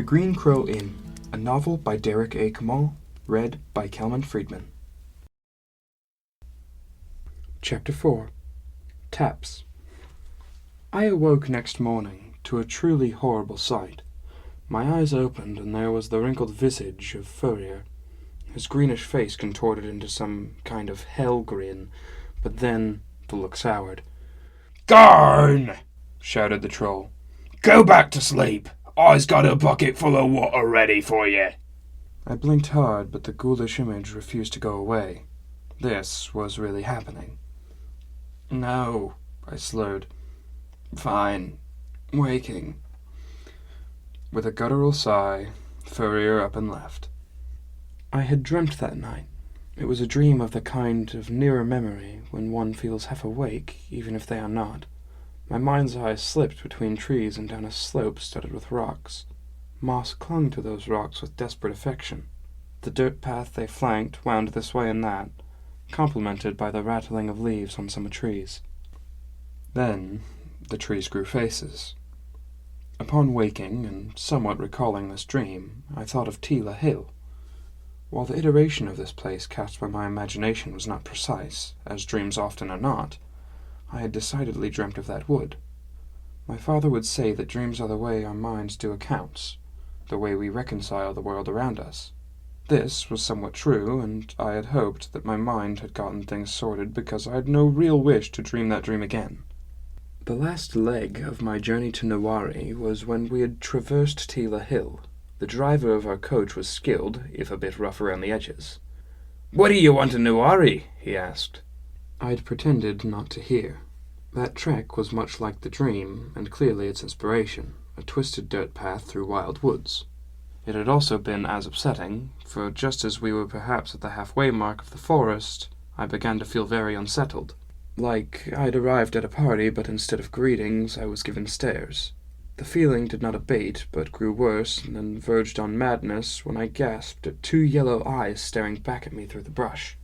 The Green Crow Inn, a novel by Derek A. Kamal, read by Kelman Friedman. Chapter 4. Taps. I awoke next morning to a truly horrible sight. My eyes opened, and there was the wrinkled visage of Furrier, his greenish face contorted into some kind of hell grin, but then the look soured. "Garn!" shouted the troll. "Go back to sleep. I's got a bucket full of water ready for you." I blinked hard, but the ghoulish image refused to go away. This was really happening. "No," I slurred. "Fine. Waking." With a guttural sigh, Furrier up and left. I had dreamt that night. It was a dream of the kind of nearer memory when one feels half awake, even if they are not. My mind's eye slipped between trees and down a slope studded with rocks. Moss clung to those rocks with desperate affection. The dirt path they flanked wound this way and that, complemented by the rattling of leaves on some trees. Then the trees grew faces. Upon waking, and somewhat recalling this dream, I thought of Tila Hill. While the iteration of this place cast by my imagination was not precise, as dreams often are not, I had decidedly dreamt of that wood. My father would say that dreams are the way our minds do accounts, the way we reconcile the world around us. This was somewhat true, and I had hoped that my mind had gotten things sorted because I had no real wish to dream that dream again. The last leg of my journey to Nawari was when we had traversed Tila Hill. The driver of our coach was skilled, if a bit rough around the edges. "What do you want in Nawari?" he asked. I'd pretended not to hear. That trek was much like the dream, and clearly its inspiration, a twisted dirt path through wild woods. It had also been as upsetting, for just as we were perhaps at the halfway mark of the forest, I began to feel very unsettled. Like I'd arrived at a party, but instead of greetings, I was given stares. The feeling did not abate, but grew worse, and then verged on madness when I gasped at two yellow eyes staring back at me through the brush.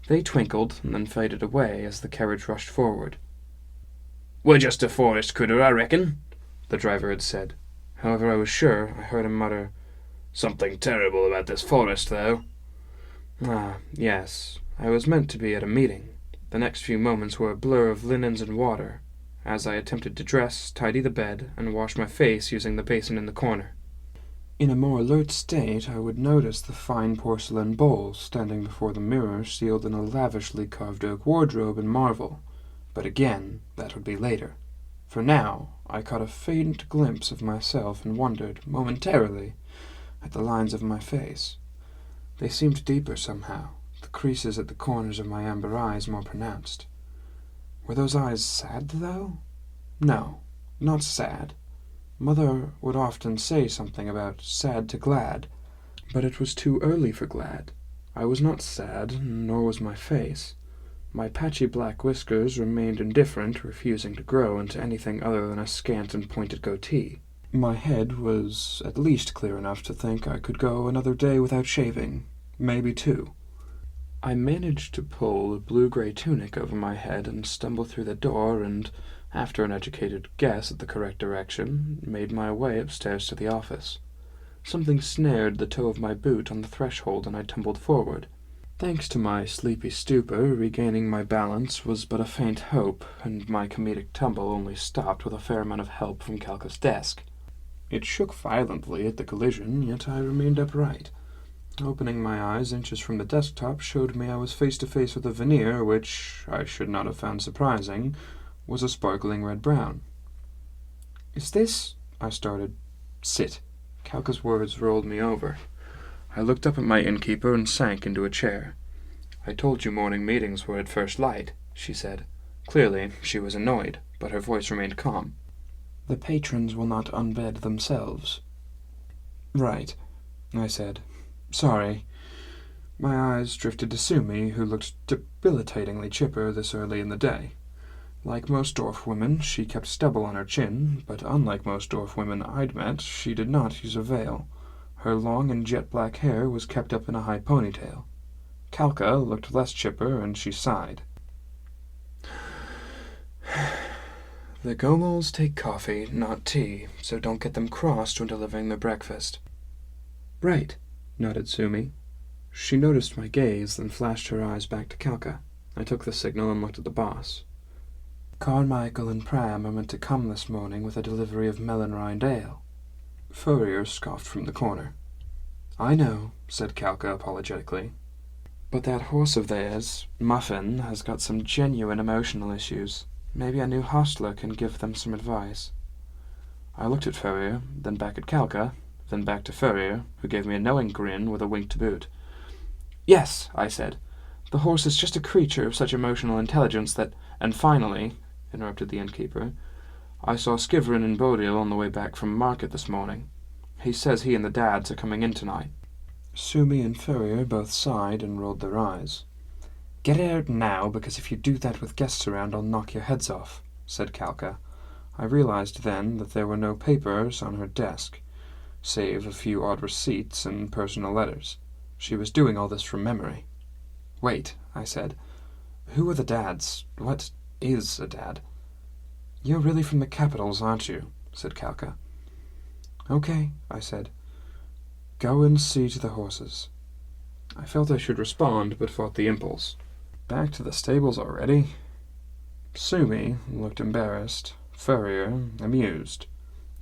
They twinkled, and then faded away as the carriage rushed forward. "We're just a forest critter, I reckon," the driver had said. However, I was sure I heard him mutter, "Something terrible about this forest, though." Ah, yes, I was meant to be at a meeting. The next few moments were a blur of linens and water, as I attempted to dress, tidy the bed, and wash my face using the basin in the corner. In a more alert state, I would notice the fine porcelain bowl standing before the mirror sealed in a lavishly carved oak wardrobe and marvel. But again, that would be later. For now, I caught a faint glimpse of myself and wondered, momentarily, at the lines of my face. They seemed deeper somehow, the creases at the corners of my amber eyes more pronounced. Were those eyes sad, though? No, not sad. Mother would often say something about sad to glad, but it was too early for glad. I was not sad, nor was my face. My patchy black whiskers remained indifferent, refusing to grow into anything other than a scant and pointed goatee. My head was at least clear enough to think I could go another day without shaving, maybe two. I managed to pull a blue-gray tunic over my head and stumble through the door and, after an educated guess at the correct direction, made my way upstairs to the office. Something snared the toe of my boot on the threshold and I tumbled forward. Thanks to my sleepy stupor, regaining my balance was but a faint hope, and my comedic tumble only stopped with a fair amount of help from Calca's desk. It shook violently at the collision, yet I remained upright. Opening my eyes inches from the desktop showed me I was face to face with a veneer which, I should not have found surprising, was a sparkling red-brown. "Is this—" I started. "Sit." Calca's words rolled me over. I looked up at my innkeeper and sank into a chair. "I told you morning meetings were at first light," she said. Clearly, she was annoyed, but her voice remained calm. "The patrons will not unbed themselves." "Right," I said. "Sorry." My eyes drifted to Sumi, who looked debilitatingly chipper this early in the day. Like most dwarf women, she kept stubble on her chin, but unlike most dwarf women I'd met, she did not use a veil. Her long and jet-black hair was kept up in a high ponytail. Calca looked less chipper, and she sighed. The Gomels take coffee, not tea, so don't get them crossed when delivering their breakfast. Right, nodded Sumi. She noticed my gaze, then flashed her eyes back to Kalka. I took the signal and looked at the boss. Carmichael and Pram are meant to come this morning with a delivery of melon rind ale. Furrier scoffed from the corner. I know, said Kalka apologetically. But that horse of theirs, Muffin, has got some genuine emotional issues. Maybe a new hostler can give them some advice. I looked at Furrier, then back at Kalka, then back to Furrier, who gave me a knowing grin with a wink to boot. Yes, I said. The horse is just a creature of such emotional intelligence that— And finally, interrupted the innkeeper, I saw Skivrin and Bodil on the way back from market this morning. He says he and the dads are coming in tonight. Sumi and Furrier both sighed and rolled their eyes. Get it out now, because if you do that with guests around, I'll knock your heads off, said Kalka. I realized then that there were no papers on her desk, save a few odd receipts and personal letters. She was doing all this from memory. Wait, I said. Who are the dads? What is a dad? You're really from the capitals, aren't you? Said Kalka. Okay, I said. Go and see to the horses. I felt I should respond, but fought the impulse. Back to the stables already? Sumi looked embarrassed, Furrier amused.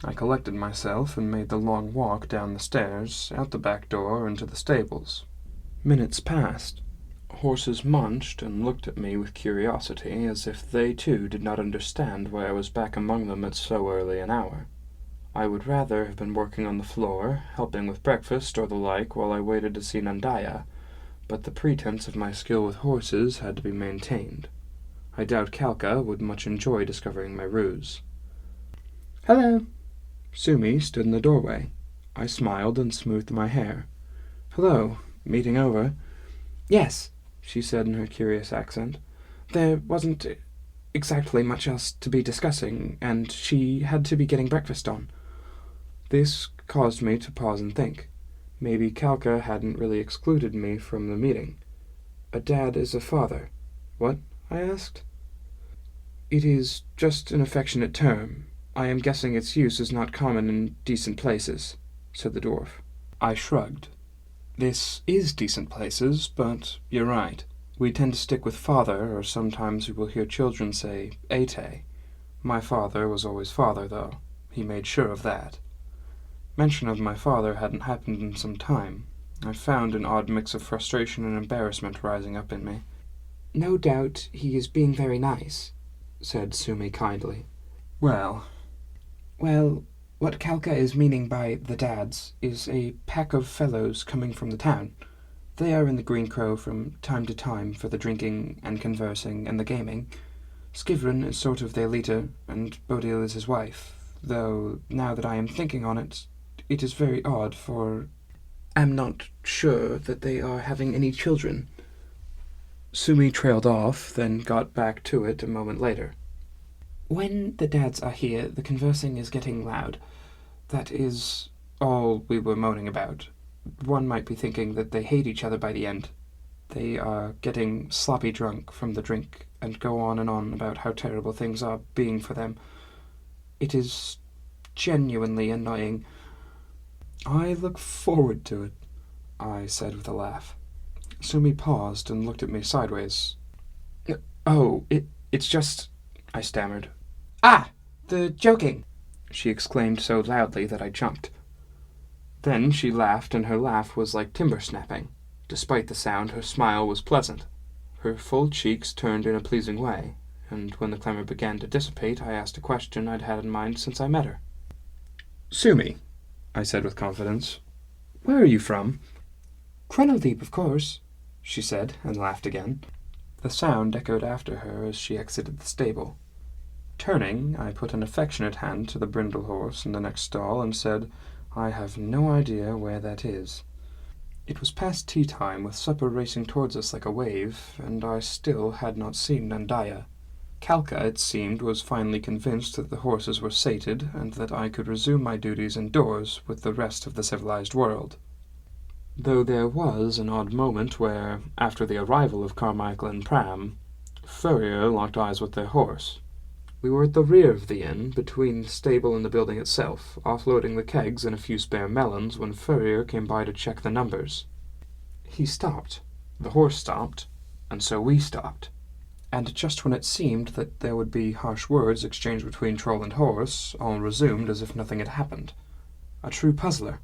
I collected myself and made the long walk down the stairs, out the back door, into the stables. Minutes passed. Horses munched and looked at me with curiosity, as if they too did not understand why I was back among them at so early an hour. I would rather have been working on the floor, helping with breakfast or the like while I waited to see Nandaya, but the pretense of my skill with horses had to be maintained. I doubt Kalka would much enjoy discovering my ruse. Hello. Sumi stood in the doorway. I smiled and smoothed my hair. Hello. Meeting over? Yes, she said in her curious accent. There wasn't exactly much else to be discussing, and she had to be getting breakfast on. This caused me to pause and think. Maybe Kalka hadn't really excluded me from the meeting. A dad is a father. What? I asked. It is just an affectionate term. I am guessing its use is not common in decent places, said the dwarf. I shrugged. This is decent places, but you're right. We tend to stick with father, or sometimes we will hear children say ate. My father was always father, though. He made sure of that. Mention of my father hadn't happened in some time. I found an odd mix of frustration and embarrassment rising up in me. No doubt he is being very nice, said Sumi kindly. Well, what Kalka is meaning by the dads is a pack of fellows coming from the town. They are in the Green Crow from time to time for the drinking and conversing and the gaming. Skivrin is sort of their leader, and Bodil is his wife, though now that I am thinking on it, it is very odd, for I'm not sure that they are having any children. Sumi trailed off, then got back to it a moment later. When the dads are here, the conversing is getting loud. That is all we were moaning about. One might be thinking that they hate each other by the end. They are getting sloppy drunk from the drink and go on and on about how terrible things are being for them. It is genuinely annoying. I look forward to it, I said with a laugh. Sumi paused and looked at me sideways. Oh, it's just— I stammered. Ah, the joking, she exclaimed so loudly that I jumped. Then she laughed, and her laugh was like timber snapping. Despite the sound, her smile was pleasant. Her full cheeks turned in a pleasing way, and when the clamor began to dissipate, I asked a question I'd had in mind since I met her. Sumi, I said with confidence, where are you from? Chronoleap, of course, she said, and laughed again. The sound echoed after her as she exited the stable. Turning, I put an affectionate hand to the brindle horse in the next stall and said, I have no idea where that is. It was past tea time, with supper racing towards us like a wave, and I still had not seen Nandaya. Kalka, it seemed, was finally convinced that the horses were sated, and that I could resume my duties indoors with the rest of the civilized world. Though there was an odd moment where, after the arrival of Carmichael and Pram, Furrier locked eyes with their horse. We were at the rear of the inn, between the stable and the building itself, offloading the kegs and a few spare melons, when Furrier came by to check the numbers. He stopped. The horse stopped, and so we stopped. And just when it seemed that there would be harsh words exchanged between troll and horse, all resumed as if nothing had happened. A true puzzler.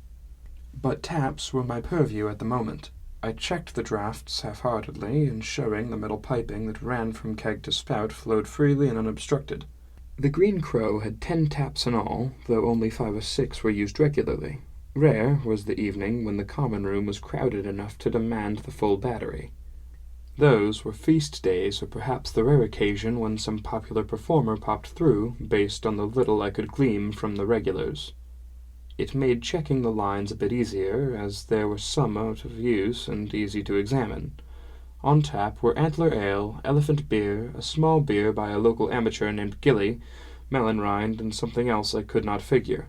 But taps were my purview at the moment. I checked the draughts half-heartedly, ensuring the metal piping that ran from keg to spout flowed freely and unobstructed. The Green Crow had 10 taps in all, though only 5 or 6 were used regularly. Rare was the evening when the common room was crowded enough to demand the full battery. Those were feast days, or perhaps the rare occasion when some popular performer popped through, based on the little I could glean from the regulars. It made checking the lines a bit easier, as there were some out of use and easy to examine. On tap were Antler Ale, Elephant Beer, a small beer by a local amateur named Gilly, melon rind, and something else I could not figure.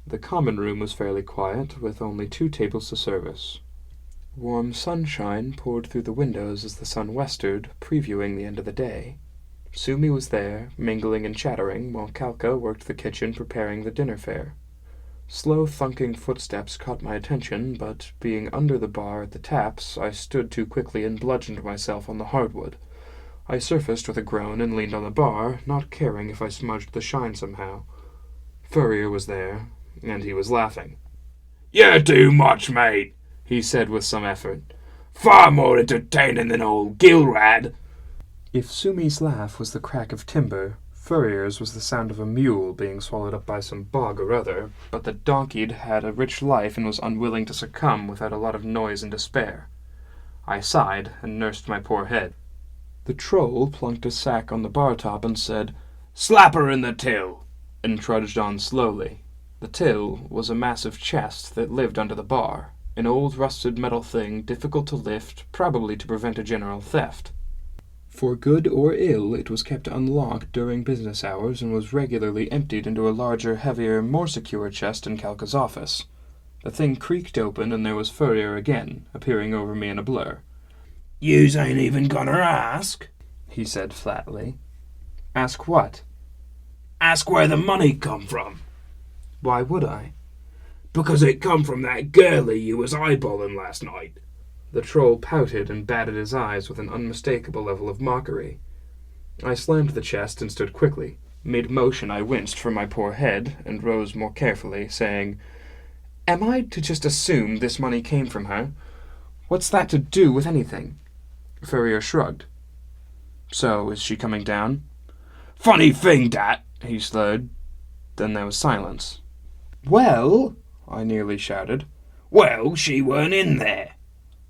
The common room was fairly quiet, with only 2 tables to service. Warm sunshine poured through the windows as the sun westered, previewing the end of the day. Sumi was there, mingling and chattering, while Kalka worked the kitchen preparing the dinner fare. Slow thunking footsteps caught my attention, but being under the bar at the taps, I stood too quickly and bludgeoned myself on the hardwood. I surfaced with a groan and leaned on the bar, not caring if I smudged the shine somehow. Furrier was there, and he was laughing. "You're too much, mate," he said with some effort. "Far more entertaining than old Gilrad." If Sumi's laugh was the crack of timber, Furrier's was the sound of a mule being swallowed up by some bog or other, but the donkey'd had a rich life and was unwilling to succumb without a lot of noise and despair. I sighed and nursed my poor head. The troll plunked a sack on the bar top and said, "Slap her in the till," and trudged on slowly. The till was a massive chest that lived under the bar, an old rusted metal thing difficult to lift, probably to prevent a general theft. For good or ill, it was kept unlocked during business hours and was regularly emptied into a larger, heavier, more secure chest in Kalka's office. The thing creaked open, and there was Furrier again, appearing over me in a blur. "Yous ain't even gonna ask," he said flatly. Ask what? "Ask where the money come from." Why would I? "Because it come from that girlie you was eyeballing last night." The troll pouted and batted his eyes with an unmistakable level of mockery. I slammed the chest and stood quickly. Mid-motion I winced from my poor head, and rose more carefully, saying, "Am I to just assume this money came from her? What's that to do with anything?" Furrier shrugged. "So, is she coming down?" "Funny thing, dat," he slurred. Then there was silence. "Well," I nearly shouted. "Well, she weren't in there."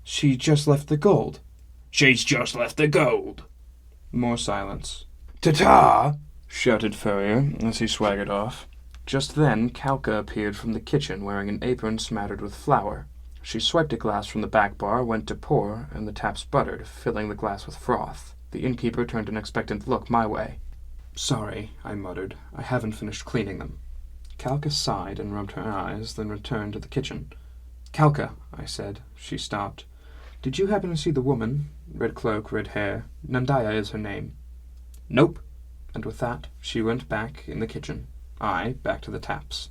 "She just left the gold." "She's just left the gold." More silence. "Ta-ta!" shouted Furrier as he swaggered off. Just then Kalka appeared from the kitchen wearing an apron smattered with flour. She swiped a glass from the back bar, went to pour, and the tap sputtered, filling the glass with froth. The innkeeper turned an expectant look my way. "Sorry," I muttered. "I haven't finished cleaning them." Kalka sighed and rubbed her eyes, then returned to the kitchen. "Kalka," I said. She stopped. "Did you happen to see the woman? Red cloak, red hair. Nandaya is her name." "Nope." And with that, she went back in the kitchen. I back to the taps.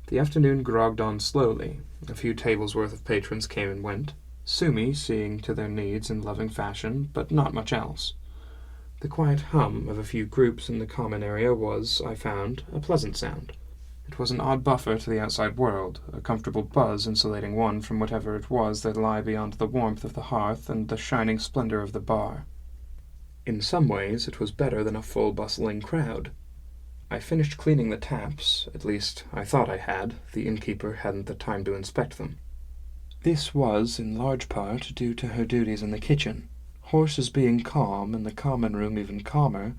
The afternoon grogged on slowly. A few tables' worth of patrons came and went. Sumi seeing to their needs in loving fashion, but not much else. The quiet hum of a few groups in the common area was, I found, a pleasant sound. It was an odd buffer to the outside world, a comfortable buzz insulating one from whatever it was that lay beyond the warmth of the hearth and the shining splendor of the bar. In some ways it was better than a full bustling crowd. I finished cleaning the taps, at least I thought I had. The innkeeper hadn't the time to inspect them. This was, in large part, due to her duties in the kitchen. Horses being calm, and the common room even calmer,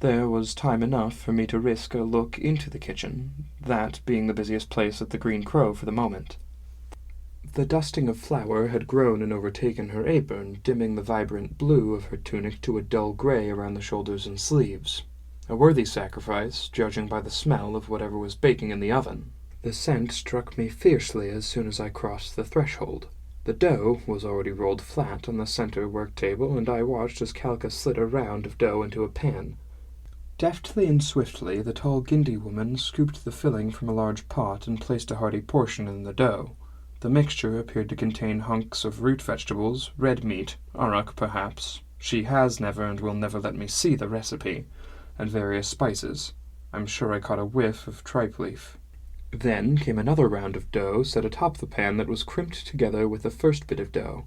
there was time enough for me to risk a look into the kitchen, that being the busiest place at the Green Crow for the moment. The dusting of flour had grown and overtaken her apron, dimming the vibrant blue of her tunic to a dull gray around the shoulders and sleeves. A worthy sacrifice, judging by the smell of whatever was baking in the oven. The scent struck me fiercely as soon as I crossed the threshold. The dough was already rolled flat on the center work table, and I watched as Kalka slid a round of dough into a pan. Deftly and swiftly, the tall Gindi woman scooped the filling from a large pot and placed a hearty portion in the dough. The mixture appeared to contain hunks of root vegetables, red meat, arrack perhaps. She has never and will never let me see the recipe, and various spices. I'm sure I caught a whiff of tripe leaf. Then came another round of dough set atop the pan that was crimped together with the first bit of dough.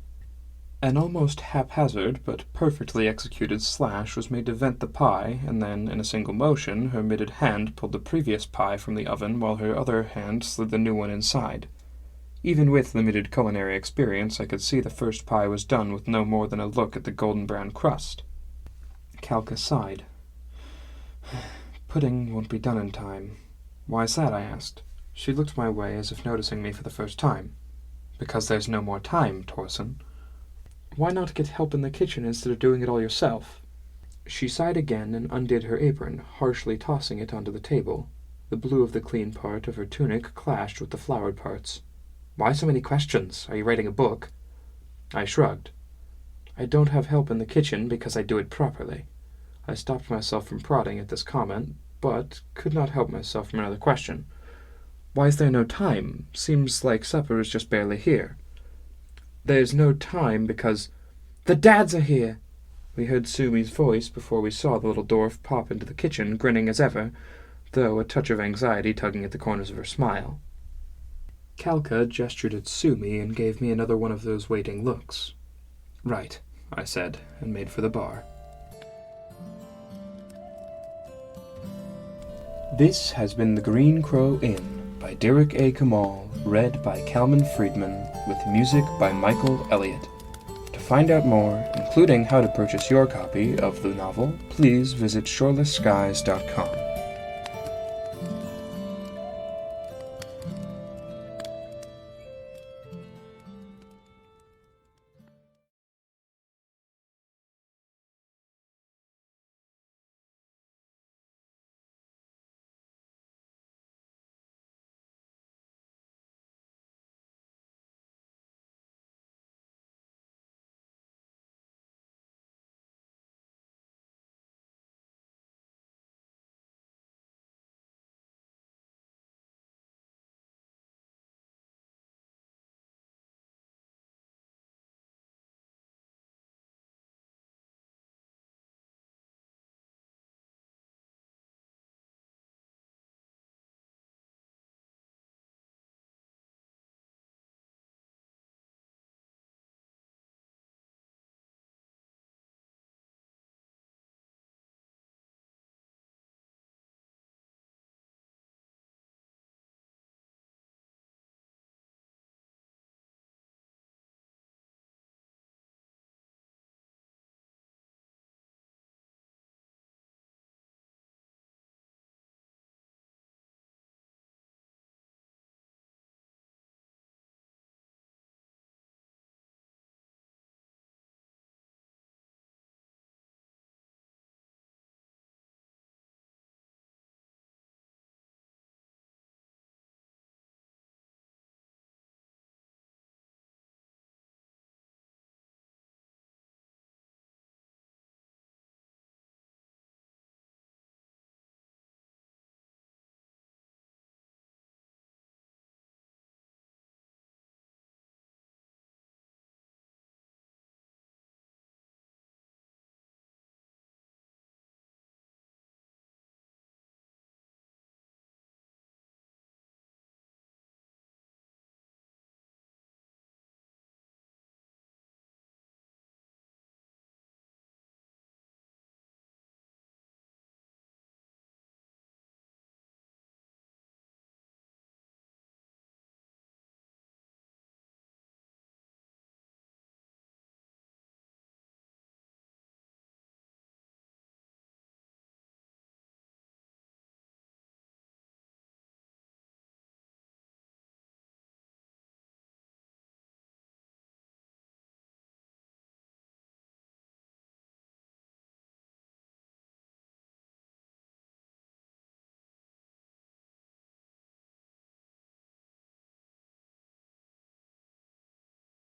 An almost haphazard but perfectly executed slash was made to vent the pie, and then, in a single motion, her mitted hand pulled the previous pie from the oven while her other hand slid the new one inside. Even with limited culinary experience, I could see the first pie was done with no more than a look at the golden brown crust. Kalka sighed. Pudding won't be done in time. Why's that? I asked. She looked my way as if noticing me for the first time. Because there's no more time, Torsen. Why not get help in the kitchen instead of doing it all yourself? She sighed again and undid her apron, harshly tossing it onto the table. The blue of the clean part of her tunic clashed with the flowered parts. Why so many questions? Are you writing a book? I shrugged. I don't have help in the kitchen because I do it properly. I stopped myself from prodding at this comment, but could not help myself from another question. Why is there no time? Seems like supper is just barely here. There's no time because the dads are here. We heard Sumi's voice before we saw the little dwarf pop into the kitchen, grinning as ever, though a touch of anxiety tugging at the corners of her smile. Kalka gestured at Sumi and gave me another one of those waiting looks. Right, I said, and made for the bar. This has been The Green Crow Inn by Derek A. Kamal, read by Calman Friedman, with music by Michael Elliott. To find out more, including how to purchase your copy of the novel, please visit shorelessskies.com.